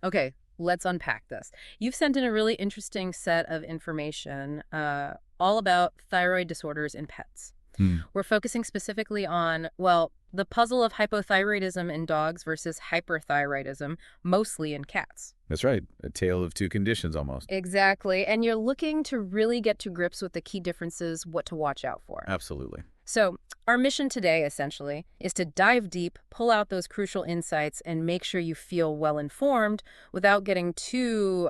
Okay, let's unpack this. You've sent in a really interesting set of information all about thyroid disorders in pets. Hmm. We're focusing specifically on, well, the puzzle of hypothyroidism in dogs versus hyperthyroidism, mostly in cats. That's right. A tale of two conditions almost. Exactly. And you're looking to really get to grips with the key differences, what to watch out for. Absolutely. So, our mission today, essentially, is to dive deep, pull out those crucial insights, and make sure you feel well informed without getting too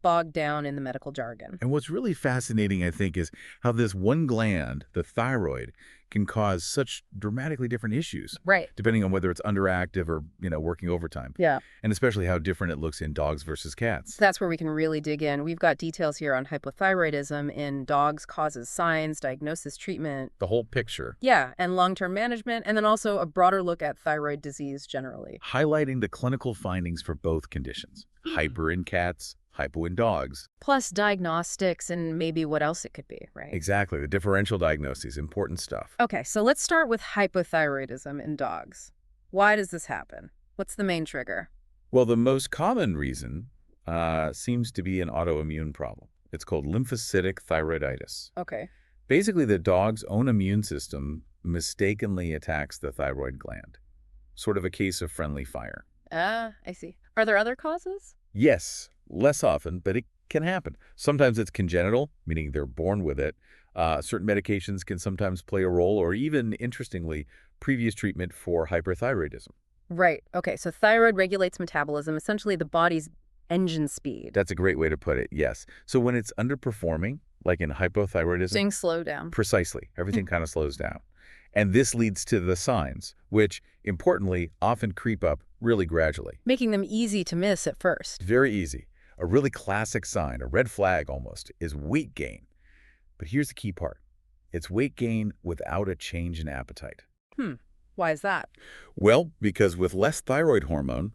bogged down in the medical jargon. And what's really fascinating, I think, is how this one gland, the thyroid, can cause such dramatically different issues, Right. depending on whether it's underactive or, working overtime. Yeah. And especially how different it looks in dogs versus cats. That's where we can really dig in. We've got details here on hypothyroidism in dogs, causes, signs, diagnosis, treatment. The whole picture, Yeah, and long-term management, and then also a broader look at thyroid disease generally. highlighting the clinical findings for both conditions. Hyper in cats, hypo in dogs. Plus diagnostics and maybe what else it could be, right? Exactly. The differential diagnoses, important stuff. Okay, so let's start with hypothyroidism in dogs. Why does this happen? What's the main trigger? Well, the most common reason seems to be an autoimmune problem. It's called lymphocytic thyroiditis. Okay. Basically, the dog's own immune system mistakenly attacks the thyroid gland. Sort of a case of friendly fire. Ah, I see. Are there other causes? Yes, less often, but it can happen. Sometimes it's congenital, meaning they're born with it. Certain medications can sometimes play a role, or even, interestingly, previous treatment for hyperthyroidism. Right. Okay, so thyroid regulates metabolism, essentially the body's engine speed. That's a great way to put it, yes. So when it's underperforming, like in hypothyroidism, Things slow down. precisely, everything kind of slows down. And this leads to the signs, which, importantly, often creep up really gradually. Making them easy to miss at first. Very easy. A really classic sign, a red flag almost, is weight gain. But here's the key part. It's weight gain without a change in appetite. Why is that? Well, because with less thyroid hormone,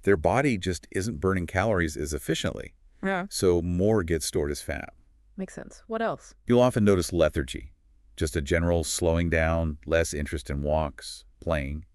their body just isn't burning calories as efficiently, Yeah. so more gets stored as fat. Makes sense. What else? You'll often notice lethargy, just a general slowing down, less interest in walks, playing.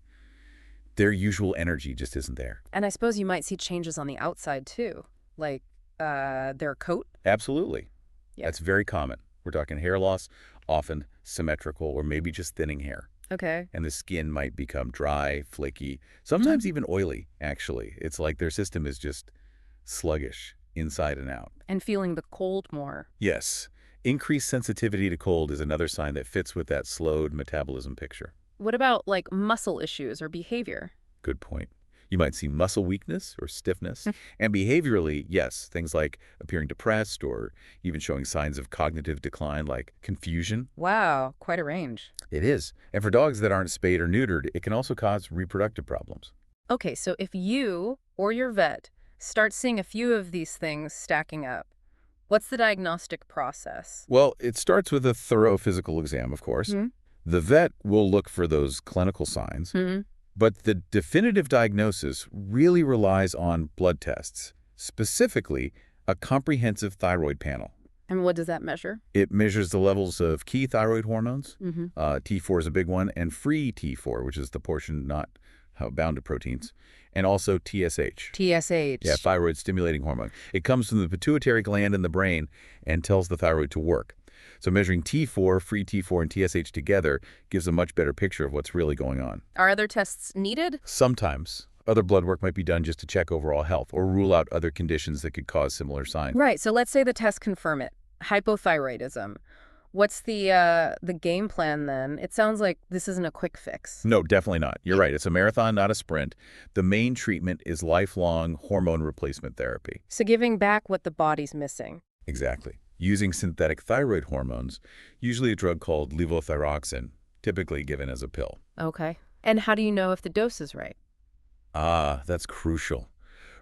Their usual energy just isn't there. And I suppose you might see changes on the outside too, like their coat. Absolutely. Yeah. That's very common. We're talking hair loss, often symmetrical or maybe just thinning hair. Okay. And the skin might become dry, flaky, sometimes even oily, actually. It's like their system is just sluggish, inside and out. And feeling the cold more. Yes, increased sensitivity to cold is another sign that fits with that slowed metabolism picture. What about like muscle issues or behavior? Good point. You might see muscle weakness or stiffness. And behaviorally, yes, things like appearing depressed or even showing signs of cognitive decline like confusion. Wow, quite a range. It is. And for dogs that aren't spayed or neutered, it can also cause reproductive problems. Okay, so if you or your vet start seeing a few of these things stacking up, what's the diagnostic process? Well, it starts with a thorough physical exam, of course. Hmm? The vet will look for those clinical signs, Hmm. but the definitive diagnosis really relies on blood tests, specifically a comprehensive thyroid panel. And what does that measure? It measures the levels of key thyroid hormones. Mm-hmm. T4 is a big one, and free T4, which is the portion not bound to proteins, and also TSH. TSH. Yeah, thyroid stimulating hormone. It comes from the pituitary gland in the brain and tells the thyroid to work. So measuring T4, free T4, and TSH together gives a much better picture of what's really going on. Are other tests needed? Sometimes other blood work might be done just to check overall health or rule out other conditions that could cause similar signs. Right, so let's say the tests confirm it. Hypothyroidism. What's the game plan then? It sounds like this isn't a quick fix. No, definitely not. You're right. It's a marathon, not a sprint. The main treatment is lifelong hormone replacement therapy. So giving back what the body's missing. Exactly. Using synthetic thyroid hormones, usually a drug called levothyroxine, typically given as a pill. Okay. And how do you know if the dose is right? Ah, that's crucial.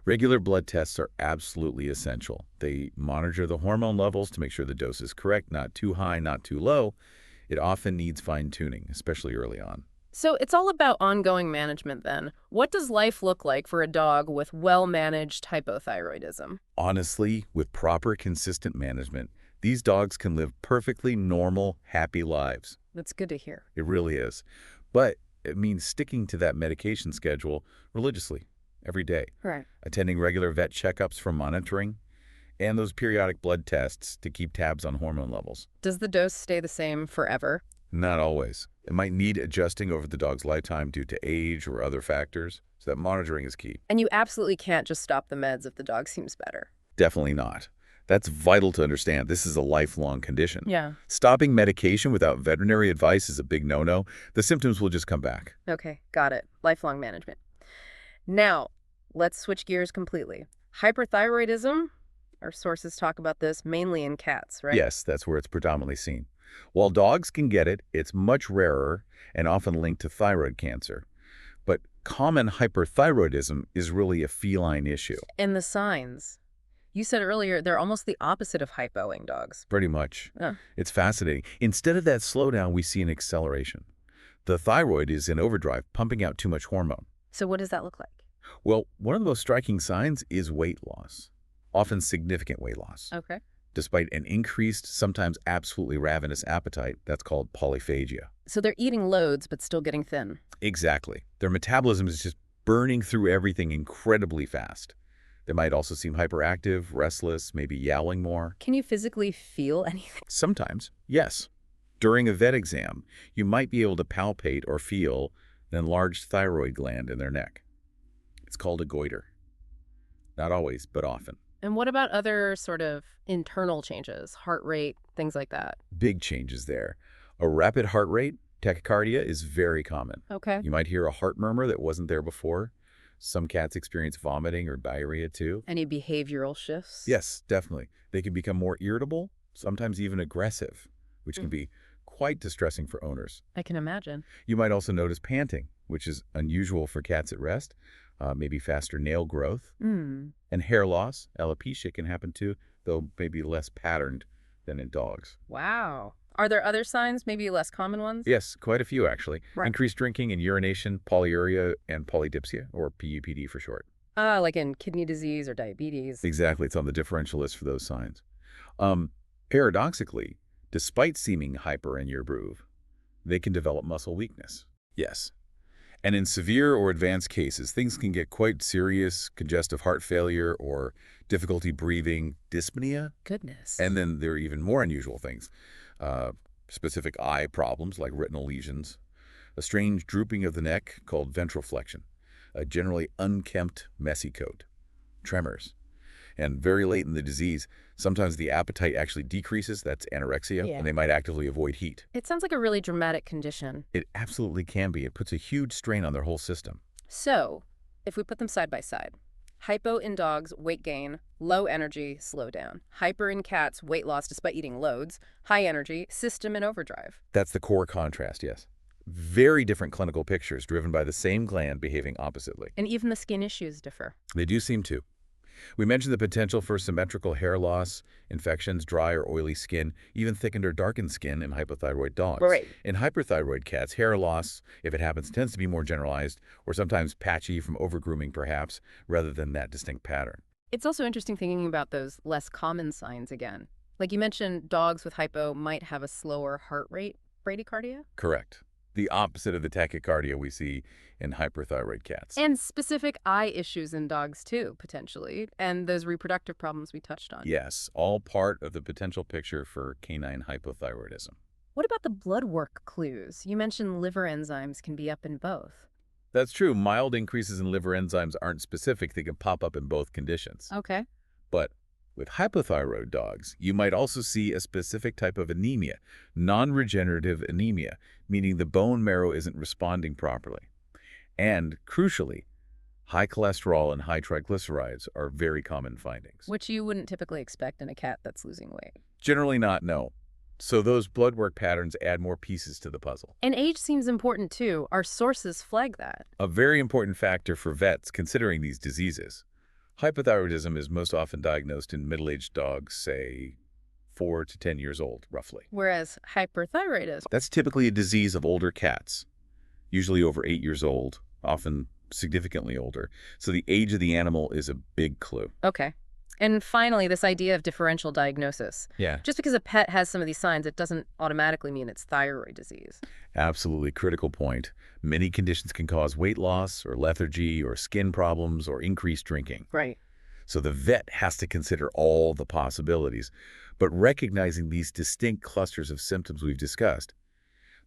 Regular blood tests are absolutely essential. They monitor the hormone levels to make sure the dose is correct, not too high, not too low. It often needs fine-tuning, especially early on. So it's all about ongoing management then. What does life look like for a dog with well-managed hypothyroidism? Honestly, with proper, consistent management, these dogs can live perfectly normal, happy lives. That's good to hear. It really is. But it means sticking to that medication schedule religiously. every day, Right. attending regular vet checkups for monitoring, and those periodic blood tests to keep tabs on hormone levels. Does the dose stay the same forever? Not always. It might need adjusting over the dog's lifetime due to age or other factors, so that monitoring is key. And you absolutely can't just stop the meds if the dog seems better. Definitely not. That's vital to understand. This is a lifelong condition. Yeah. Stopping medication without veterinary advice is a big no-no. The symptoms will just come back. Okay, got it. Lifelong management. Now, let's switch gears completely. Hyperthyroidism, our sources talk about this mainly in cats, right? Yes, that's where it's predominantly seen. While dogs can get it, it's much rarer and often linked to thyroid cancer. But common hyperthyroidism is really a feline issue. And the signs. You said earlier they're almost the opposite of hypo in dogs. Pretty much. Oh. It's fascinating. Instead of that slowdown, we see an acceleration. The thyroid is in overdrive, pumping out too much hormone. So what does that look like? Well, one of the most striking signs is weight loss, often significant weight loss. Okay. Despite an increased, sometimes absolutely ravenous appetite, that's called polyphagia. So they're eating loads but still getting thin. Exactly. Their metabolism is just burning through everything incredibly fast. They might also seem hyperactive, restless, maybe yowling more. Can you physically feel anything? Sometimes, yes. During a vet exam, you might be able to palpate or feel an enlarged thyroid gland in their neck. It's called a goiter. Not always, but often. And what about other sort of internal changes, heart rate, things like that? Big changes there. A rapid heart rate, tachycardia, is very common. Okay. You might hear a heart murmur that wasn't there before. Some cats experience vomiting or diarrhea too. Any behavioral shifts? Yes, definitely. They can become more irritable, sometimes even aggressive, which can be quite distressing for owners. I can imagine. You might also notice panting, which is unusual for cats at rest, maybe faster nail growth. And hair loss, alopecia, can happen too, though maybe less patterned than in dogs. Wow. Are there other signs, maybe less common ones? Yes, quite a few actually. Right. Increased drinking and urination, polyuria, and polydipsia, or PUPD for short. Like in kidney disease or diabetes. Exactly, it's on the differential list for those signs. Paradoxically, despite seeming hyper in your brew, they can develop muscle weakness. Yes. And in severe or advanced cases, things can get quite serious: congestive heart failure or difficulty breathing, dyspnea. Goodness. And then there are even more unusual things. Specific eye problems like retinal lesions, a strange drooping of the neck called ventroflexion, a generally unkempt, messy coat, tremors. And very late in the disease, sometimes the appetite actually decreases, that's anorexia, Yeah. and they might actively avoid heat. It sounds like a really dramatic condition. It absolutely can be. It puts a huge strain on their whole system. So, if we put them side by side, hypo in dogs, weight gain, low energy, slow down. Hyper in cats, weight loss despite eating loads, high energy, system in overdrive. That's the core contrast, yes. Very different clinical pictures driven by the same gland behaving oppositely. And even the skin issues differ. They do seem to. We mentioned the potential for symmetrical hair loss, infections, dry or oily skin, even thickened or darkened skin in hypothyroid dogs. Right. In hyperthyroid cats, hair loss, if it happens, tends to be more generalized or sometimes patchy from overgrooming perhaps, rather than that distinct pattern. It's also interesting thinking about those less common signs again. Like you mentioned, dogs with hypo might have a slower heart rate, bradycardia? Correct. The opposite of the tachycardia we see in hyperthyroid cats. And specific eye issues in dogs too, potentially, and those reproductive problems we touched on. Yes, all part of the potential picture for canine hypothyroidism. What about the blood work clues? You mentioned liver enzymes can be up in both. That's true. Mild increases in liver enzymes aren't specific. They can pop up in both conditions. Okay. But with hypothyroid dogs, you might also see a specific type of anemia, non-regenerative anemia, meaning the bone marrow isn't responding properly. And, crucially, high cholesterol and high triglycerides are very common findings. Which you wouldn't typically expect in a cat that's losing weight. Generally not, no. So those blood work patterns add more pieces to the puzzle. And age seems important too. Our sources flag that. A very important factor for vets considering these diseases. Hypothyroidism is most often diagnosed in middle-aged dogs, say 4 to 10 years old, roughly. Whereas hyperthyroidism. That's typically a disease of older cats, usually over 8 years old, often significantly older. So the age of the animal is a big clue. Okay. And finally, this idea of differential diagnosis. Yeah. Just because a pet has some of these signs, it doesn't automatically mean it's thyroid disease. Absolutely critical point. Many conditions can cause weight loss or lethargy or skin problems or increased drinking. Right. So the vet has to consider all the possibilities. But recognizing these distinct clusters of symptoms we've discussed,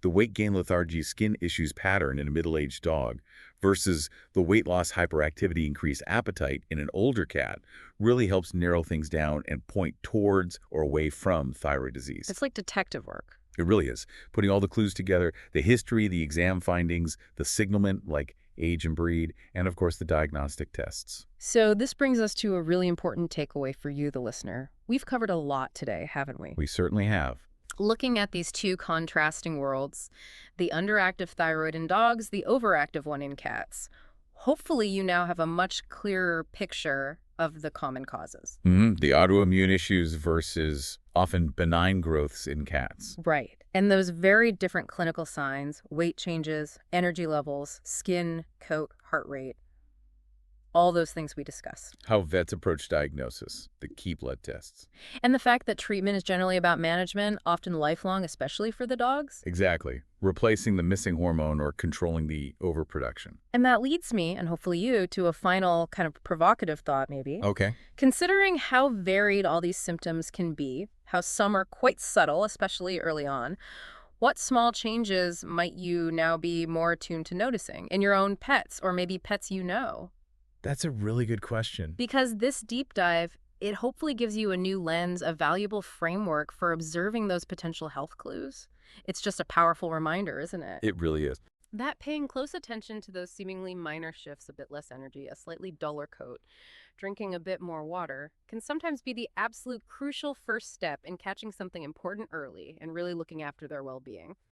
the weight gain lethargy skin issues pattern in a middle-aged dog versus the weight loss hyperactivity increased appetite in an older cat really helps narrow things down and point towards or away from thyroid disease. It's like detective work. It really is. Putting all the clues together, the history, the exam findings, the signalment like age and breed, and of course the diagnostic tests. So this brings us to a really important takeaway for you, the listener. We've covered a lot today, haven't we? We certainly have. Looking at these two contrasting worlds, the underactive thyroid in dogs, the overactive one in cats. Hopefully you now have a much clearer picture of the common causes. The autoimmune issues versus often benign growths in cats. Right. And those very different clinical signs, weight changes, energy levels, skin, coat, heart rate, all those things we discussed. How vets approach diagnosis, the key blood tests. And the fact that treatment is generally about management, often lifelong, especially for the dogs. Exactly. Replacing the missing hormone or controlling the overproduction. And that leads me, and hopefully you, to a final kind of provocative thought maybe. Okay. Considering how varied all these symptoms can be, how some are quite subtle, especially early on, what small changes might you now be more attuned to noticing in your own pets or maybe pets you know? That's a really good question. Because this deep dive, it hopefully gives you a new lens, a valuable framework for observing those potential health clues. It's just a powerful reminder, isn't it? It really is. That paying close attention to those seemingly minor shifts, a bit less energy, a slightly duller coat, drinking a bit more water, can sometimes be the absolute crucial first step in catching something important early and really looking after their well-being.